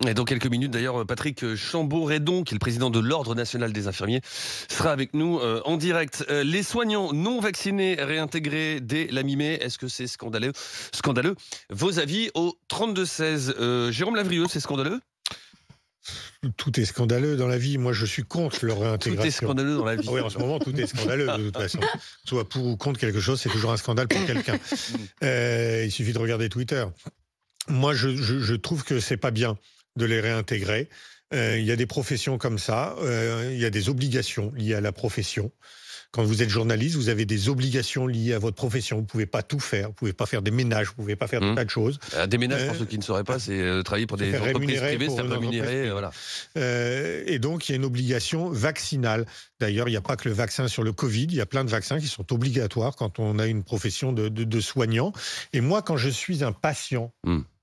Et dans quelques minutes, d'ailleurs, Patrick Chambaud-Redon, qui est le président de l'Ordre national des infirmiers, sera avec nous en direct. Les soignants non vaccinés réintégrés dès la mi-mai, est-ce que c'est scandaleux? Scandaleux. Vos avis au 32-16. Jérôme Lavrieux, c'est scandaleux? Tout est scandaleux dans la vie. Moi, je suis contre leur réintégration. Tout est scandaleux dans la vie. Ah oui, en ce moment, tout est scandaleux de toute façon. Soit pour ou contre quelque chose, c'est toujours un scandale pour quelqu'un. Il suffit de regarder Twitter. Moi, je trouve que c'est pas bien de les réintégrer. Il y a des professions comme ça. Il y a des obligations liées à la profession. Quand vous êtes journaliste, vous avez des obligations liées à votre profession. Vous ne pouvez pas tout faire. Vous ne pouvez pas faire des ménages. Vous ne pouvez pas faire des tas de choses. Des ménages, pour ceux qui ne sauraient pas, c'est travailler pour des entreprises privées, c'est rémunéré. Voilà. Et donc, il y a une obligation vaccinale. D'ailleurs, il n'y a pas que le vaccin sur le Covid. Il y a plein de vaccins qui sont obligatoires quand on a une profession de soignant. Et moi, quand je suis un patient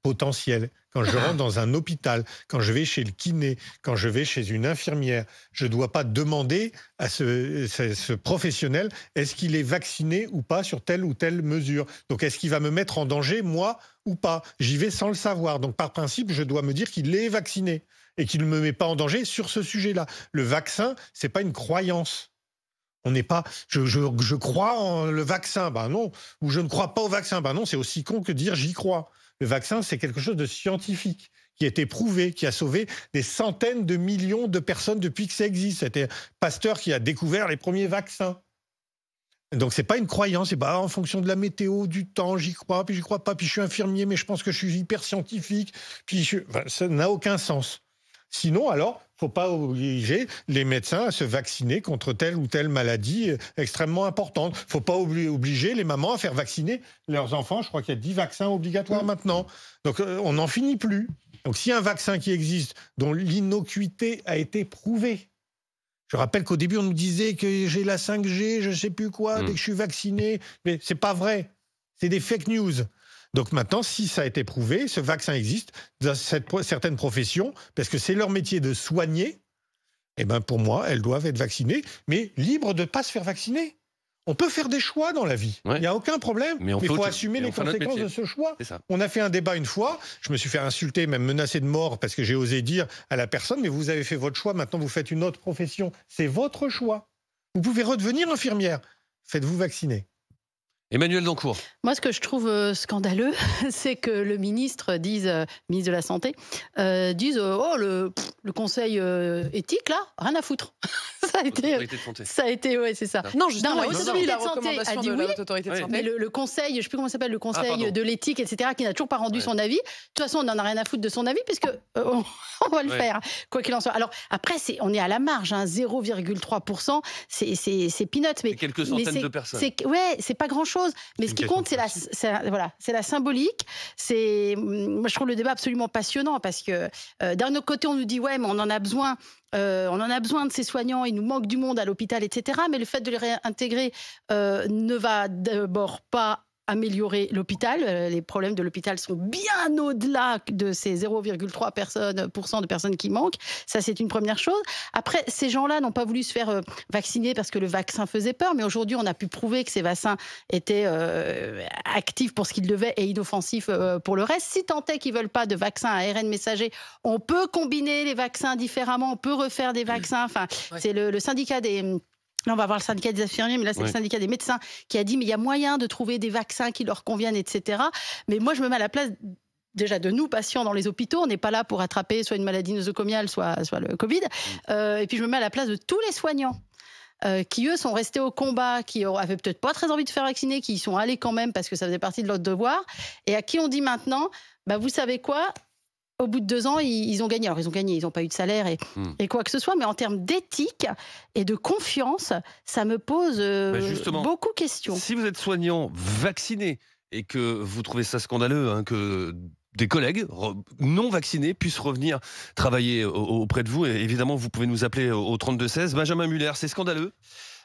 potentiel, quand je rentre dans un hôpital, quand je vais chez le kiné, quand je vais chez une infirmière, je ne dois pas demander à ce professionnel est-ce qu'il est vacciné ou pas sur telle ou telle mesure. Donc, est-ce qu'il va me mettre en danger, moi, ou pas? J'y vais sans le savoir. Donc, par principe, je dois me dire qu'il est vacciné et qu'il ne me met pas en danger sur ce sujet-là. Le vaccin, c'est pas une croyance. On n'est pas, je crois en le vaccin, ben non, ou je ne crois pas au vaccin, ben non, c'est aussi con que dire j'y crois. Le vaccin, c'est quelque chose de scientifique, qui a été prouvé, qui a sauvé des centaines de millions de personnes depuis que ça existe. C'était Pasteur qui a découvert les premiers vaccins. Donc, c'est pas une croyance, c'est pas en fonction de la météo, du temps, j'y crois, puis j'y crois pas, puis je suis infirmier, mais je pense que je suis hyper scientifique, ça n'a aucun sens. Sinon, alors, faut pas obliger les médecins à se vacciner contre telle ou telle maladie extrêmement importante. Faut pas obliger les mamans à faire vacciner leurs enfants. Je crois qu'il y a 10 vaccins obligatoires maintenant. Donc, on n'en finit plus. Donc, s'il y a un vaccin qui existe, dont l'innocuité a été prouvée, je rappelle qu'au début, on nous disait que j'ai la 5G, je sais plus quoi, dès que je suis vacciné. Mais c'est pas vrai. C'est des fake news. Donc maintenant, si ça a été prouvé, ce vaccin existe dans certaines professions, parce que c'est leur métier de soigner, et ben pour moi, elles doivent être vaccinées, mais libres de ne pas se faire vacciner. On peut faire des choix dans la vie, il n'y a aucun problème, mais il faut assumer les conséquences de ce choix. On a fait un débat une fois, je me suis fait insulter, même menacé de mort, parce que j'ai osé dire à la personne, mais vous avez fait votre choix, maintenant vous faites une autre profession. C'est votre choix. Vous pouvez redevenir infirmière. Faites-vous vacciner. Emmanuel Dancourt. Moi, ce que je trouve scandaleux, c'est que le ministre ministre de la Santé, dise le conseil éthique, là, rien à foutre. Ça a été, ouais, c'est ça. Non, justement, la la la recommandation a dit de oui, la autorité de santé. mais le conseil, je ne sais plus comment ça s'appelle, le conseil de l'éthique, etc., qui n'a toujours pas rendu son avis. De toute façon, on n'en a rien à foutre de son avis, puisque on va le faire, quoi qu'il en soit. Alors, après, on est à la marge, 0,3%, c'est peanuts. Mais quelques centaines de personnes. C'est pas grand-chose. Mais ce qui compte, c'est la symbolique. Moi, je trouve le débat absolument passionnant, parce que d'un autre côté, on nous dit ouais, mais on en a besoin. On en a besoin de ces soignants, il nous manque du monde à l'hôpital, etc. Mais le fait de les réintégrer ne va d'abord pas améliorer l'hôpital. Les problèmes de l'hôpital sont bien au-delà de ces 0,3% de personnes qui manquent. Ça, c'est une première chose. Après, ces gens-là n'ont pas voulu se faire vacciner parce que le vaccin faisait peur, mais aujourd'hui, on a pu prouver que ces vaccins étaient actifs pour ce qu'ils devaient et inoffensifs pour le reste. Si tant est qu'ils ne veulent pas de vaccin à ARN messager, on peut combiner les vaccins différemment, on peut refaire des vaccins. Enfin, c'est le syndicat des... Là, on va voir le syndicat des infirmiers, mais là, c'est le syndicat des médecins qui a dit mais il y a moyen de trouver des vaccins qui leur conviennent, etc. Mais moi, je me mets à la place déjà de nous, patients dans les hôpitaux. On n'est pas là pour attraper soit une maladie nosocomiale, soit le Covid. Et puis, je me mets à la place de tous les soignants qui, eux, sont restés au combat, qui avaient peut-être pas très envie de faire vacciner, qui y sont allés quand même parce que ça faisait partie de leur devoir, et à qui on dit maintenant, vous savez quoi ? Au bout de 2 ans, ils ont gagné. Alors, ils ont gagné, ils n'ont pas eu de salaire et quoi que ce soit, mais en termes d'éthique et de confiance, ça me pose beaucoup de questions. Si vous êtes soignant vacciné et que vous trouvez ça scandaleux, que des collègues non vaccinés puissent revenir travailler auprès de vous, et évidemment, vous pouvez nous appeler au 32-16. Benjamin Muller, c'est scandaleux?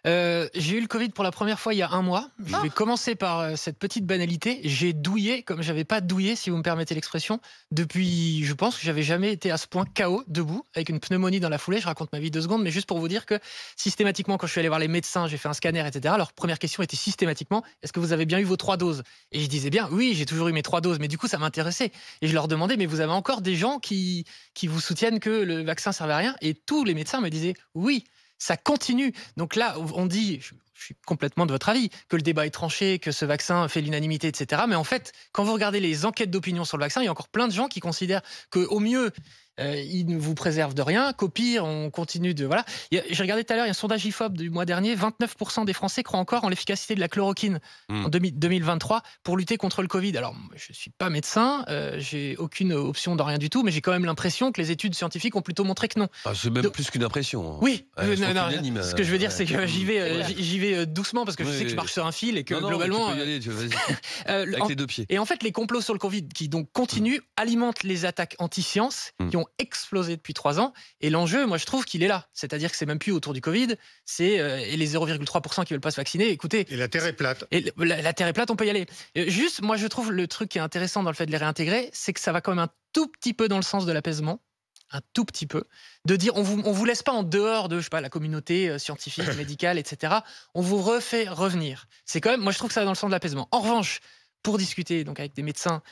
J'ai eu le Covid pour la première fois il y a 1 mois. Je vais commencer par cette petite banalité. J'ai douillé comme j'avais pas douillé, si vous me permettez l'expression, depuis, je pense que j'avais jamais été à ce point KO, debout, avec une pneumonie dans la foulée. Je raconte ma vie 2 secondes, mais juste pour vous dire que systématiquement, quand je suis allé voir les médecins, j'ai fait un scanner, etc. Leur première question était systématiquement, est-ce que vous avez bien eu vos 3 doses? Et je disais bien, oui, j'ai toujours eu mes 3 doses, mais du coup, ça m'intéressait. Et je leur demandais, mais vous avez encore des gens qui vous soutiennent que le vaccin servait à rien? Et tous les médecins me disaient, oui, ça continue. Donc là, on dit, je suis complètement de votre avis, que le débat est tranché, que ce vaccin fait l'unanimité, etc. Mais en fait, quand vous regardez les enquêtes d'opinion sur le vaccin, il y a encore plein de gens qui considèrent qu'au mieux, il ne vous préserve de rien, qu'au pire, on continue de... Voilà. J'ai regardé tout à l'heure, il y a un sondage IFOP du mois dernier, 29% des Français croient encore en l'efficacité de la chloroquine en 2023 pour lutter contre le Covid. Alors, je ne suis pas médecin, j'ai aucune option dans rien du tout, mais j'ai quand même l'impression que les études scientifiques ont plutôt montré que non. Ah, c'est même plus qu'une impression. Oui, non, ce que je veux dire, c'est que j'y vais doucement parce que je sais que je marche sur un fil et que globalement... Tu peux y aller, vas-y. Avec les 2 pieds. Et en fait, les complots sur le Covid qui donc continuent alimentent les attaques anti-science qui ont explosé depuis 3 ans. Et l'enjeu, moi, je trouve qu'il est là. C'est-à-dire que c'est même plus autour du Covid, c'est et les 0,3% qui veulent pas se vacciner. Écoutez, et la Terre est plate. Et la Terre est plate, on peut y aller. Juste, moi, je trouve le truc qui est intéressant dans le fait de les réintégrer, c'est que ça va quand même un tout petit peu dans le sens de l'apaisement. Un tout petit peu, de dire on vous laisse pas en dehors de, je sais pas, la communauté scientifique, médicale, etc. On vous refait revenir. C'est quand même, moi je trouve que ça va dans le sens de l'apaisement. En revanche, pour discuter donc avec des médecins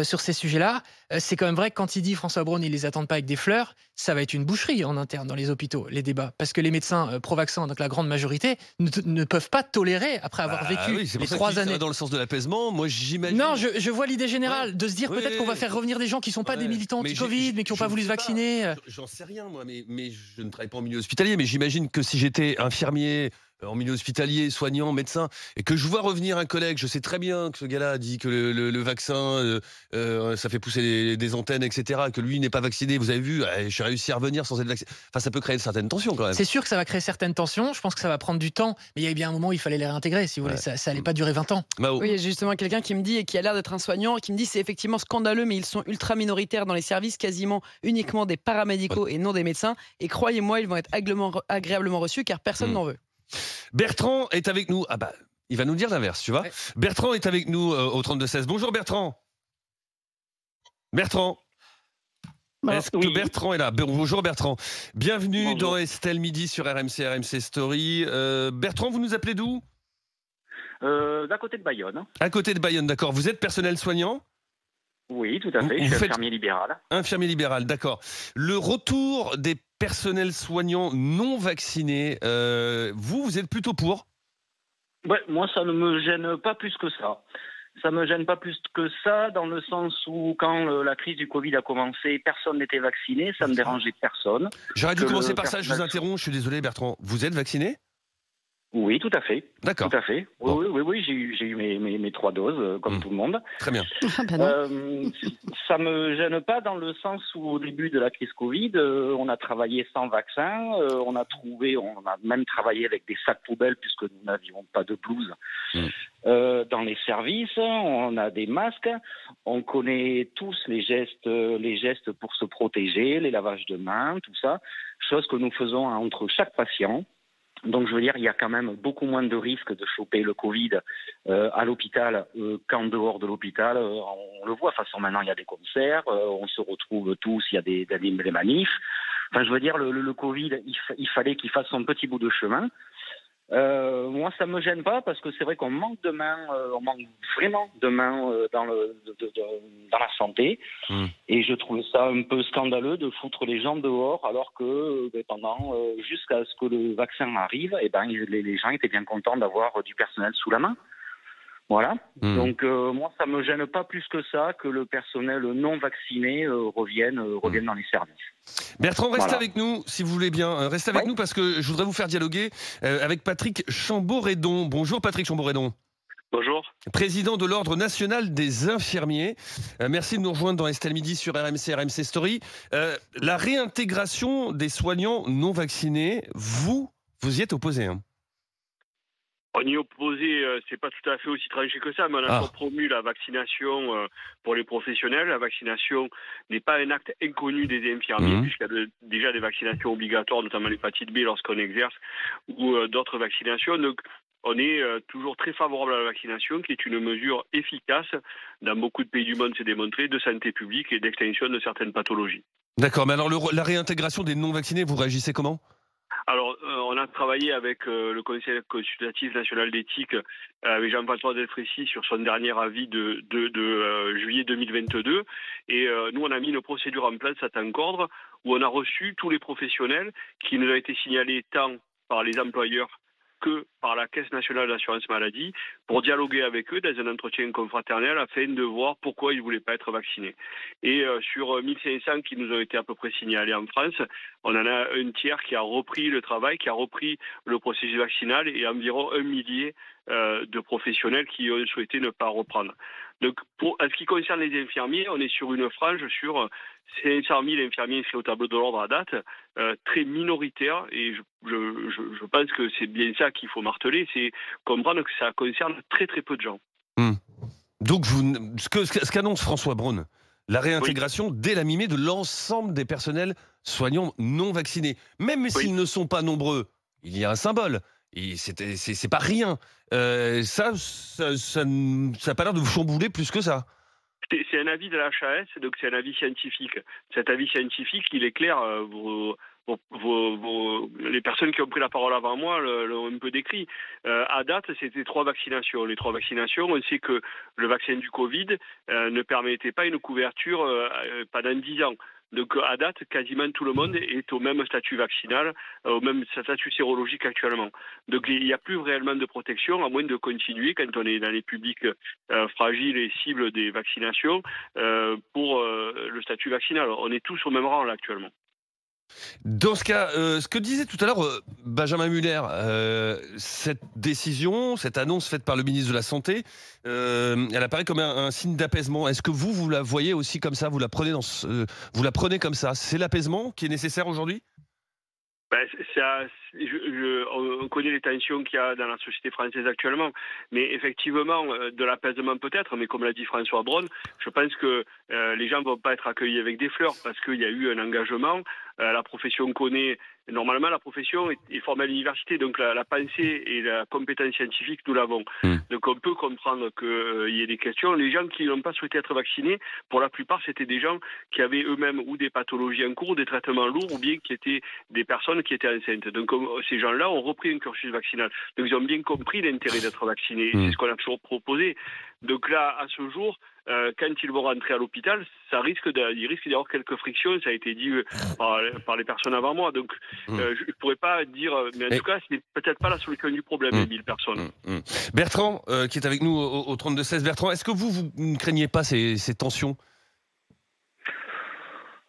sur ces sujets-là, c'est quand même vrai que quand il dit François Braun, ils les attendent pas avec des fleurs, ça va être une boucherie en interne dans les hôpitaux, les débats, parce que les médecins pro-vaccin, donc la grande majorité, ne peuvent pas tolérer après avoir vécu les 3 années. Dans le sens de l'apaisement, moi j'imagine. Non, je vois l'idée générale de se dire peut-être qu'on va faire revenir des gens qui sont pas des militants anti-Covid, mais qui n'ont pas voulu se vacciner. J'en sais rien moi, mais je ne travaille pas en milieu hospitalier, mais j'imagine que si j'étais infirmier, en milieu hospitalier, soignant, médecin, et que je vois revenir un collègue, je sais très bien que ce gars-là a dit que le vaccin, ça fait pousser des antennes, etc., que lui n'est pas vacciné. Vous avez vu, j'ai réussi à revenir sans être vacciné. Enfin, ça peut créer certaines tensions quand même. C'est sûr que ça va créer certaines tensions. Je pense que ça va prendre du temps, mais il y a bien un moment où il fallait les réintégrer, si vous voulez. Ça allait pas durer 20 ans. Mao. Oui, il y a justement quelqu'un qui me dit, et qui a l'air d'être un soignant, qui me dit c'est effectivement scandaleux, mais ils sont ultra minoritaires dans les services, quasiment uniquement des paramédicaux et non des médecins. Et croyez-moi, ils vont être agréablement reçus car personne n'en veut. Bertrand est avec nous. Ah bah, il va nous dire l'inverse, tu vois. Ouais. Bertrand est avec nous au 32-16. Bonjour Bertrand. Bertrand. Est-ce que Bertrand est là? Bonjour Bertrand. Bienvenue dans Estelle Midi sur RMC Story. Bertrand, vous nous appelez d'où? D'à côté de Bayonne. À côté de Bayonne, d'accord. Vous êtes personnel soignant? Oui, tout à fait. Je suis infirmier libéral. Infirmier libéral, d'accord. Le retour des personnels soignants non vaccinés, vous êtes plutôt pour? Ouais, moi, ça ne me gêne pas plus que ça. Ça me gêne pas plus que ça, dans le sens où, quand la crise du Covid a commencé, personne n'était vacciné, ça ne dérangeait personne. J'aurais dû commencer par ça, je vous interromps, je suis désolé Bertrand. Vous êtes vacciné? Oui, tout à fait. D'accord. Tout à fait. Bon. Oui, j'ai eu mes 3 doses, comme tout le monde. Très bien. Ça me gêne pas dans le sens où, au début de la crise Covid, on a travaillé sans vaccin, on a même travaillé avec des sacs poubelles puisque nous n'avions pas de blouse dans les services. On a des masques, on connaît tous les gestes pour se protéger, les lavages de mains, tout ça, chose que nous faisons entre chaque patient. Donc, je veux dire, il y a quand même beaucoup moins de risques de choper le Covid à l'hôpital qu'en dehors de l'hôpital. On le voit, de toute façon, maintenant, il y a des concerts, on se retrouve tous, il y a des manifs. Enfin, je veux dire, le Covid, il fallait qu'il fasse son petit bout de chemin. Moi, ça me gêne pas parce que c'est vrai qu'on manque de mains, on manque vraiment de mains dans la santé. Et je trouve ça un peu scandaleux de foutre les gens dehors alors que jusqu'à ce que le vaccin arrive, les gens étaient bien contents d'avoir du personnel sous la main. Voilà. Donc moi, ça me gêne pas plus que ça que le personnel non vacciné revienne dans les services. Bertrand, restez avec nous, si vous voulez bien. Restez avec nous parce que je voudrais vous faire dialoguer avec Patrick Chambaud-Redon. Bonjour Patrick Chambaud-Redon. Bonjour. Président de l'Ordre national des infirmiers. Merci de nous rejoindre dans Estelle Midi sur RMC Story. La réintégration des soignants non vaccinés, vous y êtes opposé, hein? On y est opposé, c'est pas tout à fait aussi tranché que ça, mais on a toujours promu la vaccination pour les professionnels. La vaccination n'est pas un acte inconnu des infirmiers, puisqu'il y a déjà des vaccinations obligatoires, notamment l'hépatite B lorsqu'on exerce, ou d'autres vaccinations. Donc, on est toujours très favorable à la vaccination, qui est une mesure efficace, dans beaucoup de pays du monde, c'est démontré, de santé publique et d'extinction de certaines pathologies. D'accord, mais alors la réintégration des non-vaccinés, vous réagissez comment ? Alors, on a travaillé avec le Conseil consultatif national d'éthique, avec Jean-François Delfrécy sur son dernier avis de juillet 2022. Et nous, on a mis une procédure en place à Tancordre où on a reçu tous les professionnels qui nous ont été signalés tant par les employeurs que par la Caisse nationale d'assurance maladie pour dialoguer avec eux dans un entretien confraternel afin de voir pourquoi ils ne voulaient pas être vaccinés. Et sur 1500 qui nous ont été à peu près signalés en France, on en a un tiers qui a repris le travail, qui a repris le processus vaccinal et environ 1 millier de professionnels qui ont souhaité ne pas reprendre. Donc, en ce qui concerne les infirmiers, on est sur une frange sur 500 000 infirmiers inscrits au tableau de l'ordre à date, très minoritaire, et je pense que c'est bien ça qu'il faut marteler, c'est comprendre que ça concerne très très peu de gens. Donc, ce qu'annonce François Braun, la réintégration dès la mi-mai de l'ensemble des personnels soignants non vaccinés, même s'ils ne sont pas nombreux, il y a un symbole. Et c'est pas rien. Ça n'a pas l'air de vous chambouler plus que ça. C'est un avis de la HAS, donc c'est un avis scientifique. Cet avis scientifique, il est clair. Les personnes qui ont pris la parole avant moi l'ont un peu décrit. À date, c'était 3 vaccinations. Les 3 vaccinations, on sait que le vaccin du Covid ne permettait pas une couverture pendant 10 ans. Donc à date, quasiment tout le monde est au même statut vaccinal, au même statut sérologique actuellement. Donc il n'y a plus réellement de protection, à moins de continuer, quand on est dans les publics fragiles et cibles des vaccinations, pour le statut vaccinal. On est tous au même rang là actuellement. Dans ce cas, ce que disait tout à l'heure Benjamin Muller, cette décision, cette annonce faite par le ministre de la Santé, elle apparaît comme un signe d'apaisement. Est-ce que vous la voyez aussi comme ça ? Vous la prenez comme ça ? C'est l'apaisement qui est nécessaire aujourd'hui ? On connaît les tensions qu'il y a dans la société française actuellement, mais effectivement, de l'apaisement peut-être, mais comme l'a dit François Braun, je pense que les gens ne vont pas être accueillis avec des fleurs parce qu'il y a eu un engagement. La profession connaît, normalement la profession est formée à l'université, donc la pensée et la compétence scientifique, nous l'avons. Donc on peut comprendre qu'il y ait des questions. Les gens qui n'ont pas souhaité être vaccinés, pour la plupart, c'était des gens qui avaient eux-mêmes ou des pathologies en cours, des traitements lourds, ou bien qui étaient des personnes qui étaient enceintes. Donc ces gens-là ont repris un cursus vaccinal. Donc ils ont bien compris l'intérêt d'être vaccinés. C'est ce qu'on a toujours proposé. Donc là, à ce jour, quand ils vont rentrer à l'hôpital, il risque d'y avoir quelques frictions, ça a été dit par les personnes avant moi. Donc je ne pourrais pas dire, mais en tout cas, ce n'est peut-être pas la solution du problème, les 1000 personnes. Bertrand, qui est avec nous au 32-16. Bertrand, est-ce que vous ne craignez pas ces tensions ?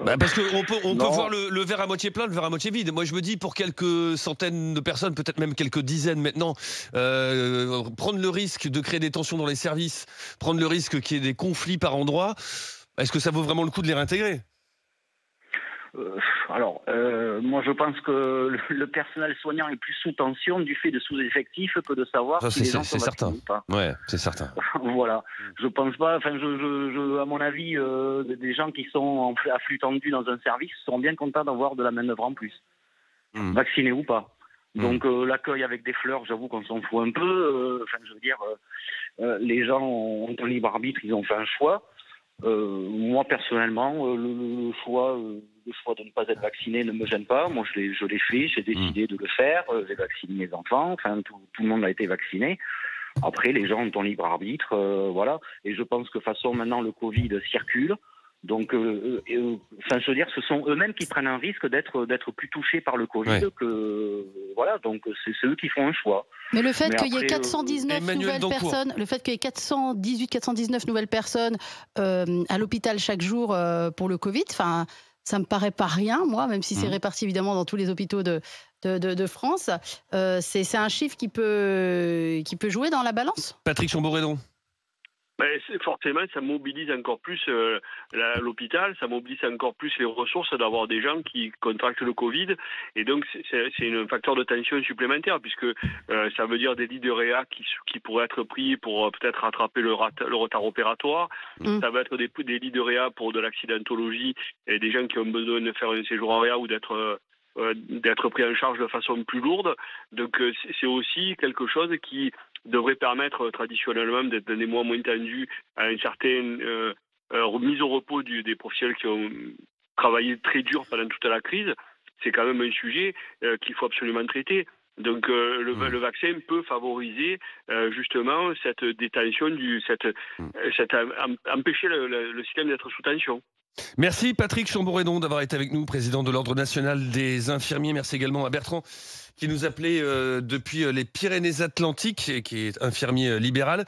Parce qu'on peut voir le verre à moitié plein, le verre à moitié vide. Moi, je me dis, pour quelques centaines de personnes, peut-être même quelques dizaines maintenant, prendre le risque de créer des tensions dans les services, prendre le risque qu'il y ait des conflits par endroit, est-ce que ça vaut vraiment le coup de les réintégrer ? Moi je pense que le personnel soignant est plus sous tension du fait de sous-effectifs que de savoir si les gens sont vaccinés ou pas. Ouais, c'est certain. Voilà, je pense pas. Enfin, à mon avis, des gens qui sont à flux tendu dans un service seront bien contents d'avoir de la main-d'œuvre en plus, vaccinés ou pas. Donc l'accueil avec des fleurs, j'avoue qu'on s'en fout un peu. Les gens ont un libre arbitre, ils ont fait un choix. Moi personnellement, le choix de ne pas être vacciné ne me gêne pas. Moi je l'ai fait, j'ai décidé de le faire. J'ai vacciné mes enfants, enfin tout le monde a été vacciné. Après les gens ont un libre arbitre, voilà. Et je pense que de toute façon maintenant le Covid circule. Donc, ce sont eux-mêmes qui prennent un risque d'être plus touchés par le Covid que voilà. Donc, c'est eux qui font un choix. Mais le fait qu'il y ait 419 nouvelles personnes, le fait qu'il y ait 419 nouvelles personnes à l'hôpital chaque jour pour le Covid, enfin, ça me paraît pas rien, moi, même si c'est réparti évidemment dans tous les hôpitaux de France. C'est un chiffre qui peut jouer dans la balance. Patrick Chamboredon. Forcément, ça mobilise encore plus l'hôpital, ça mobilise encore plus les ressources d'avoir des gens qui contractent le Covid. Et donc, c'est un facteur de tension supplémentaire, puisque ça veut dire des lits de réa qui pourraient être pris pour peut-être rattraper le retard opératoire. Ça va être des lits de réa pour de l'accidentologie et des gens qui ont besoin de faire un séjour en réa ou d'être pris en charge de façon plus lourde. Donc, c'est aussi quelque chose qui devrait permettre traditionnellement d'être des mois moins tendus à une certaine remise au repos des professionnels qui ont travaillé très dur pendant toute la crise. C'est quand même un sujet qu'il faut absolument traiter. Donc le vaccin peut favoriser justement cette détention, empêcher le système d'être sous tension. Merci Patrick Chamboredon d'avoir été avec nous, président de l'Ordre national des infirmiers. Merci également à Bertrand qui nous appelait depuis les Pyrénées-Atlantiques, qui est infirmier libéral.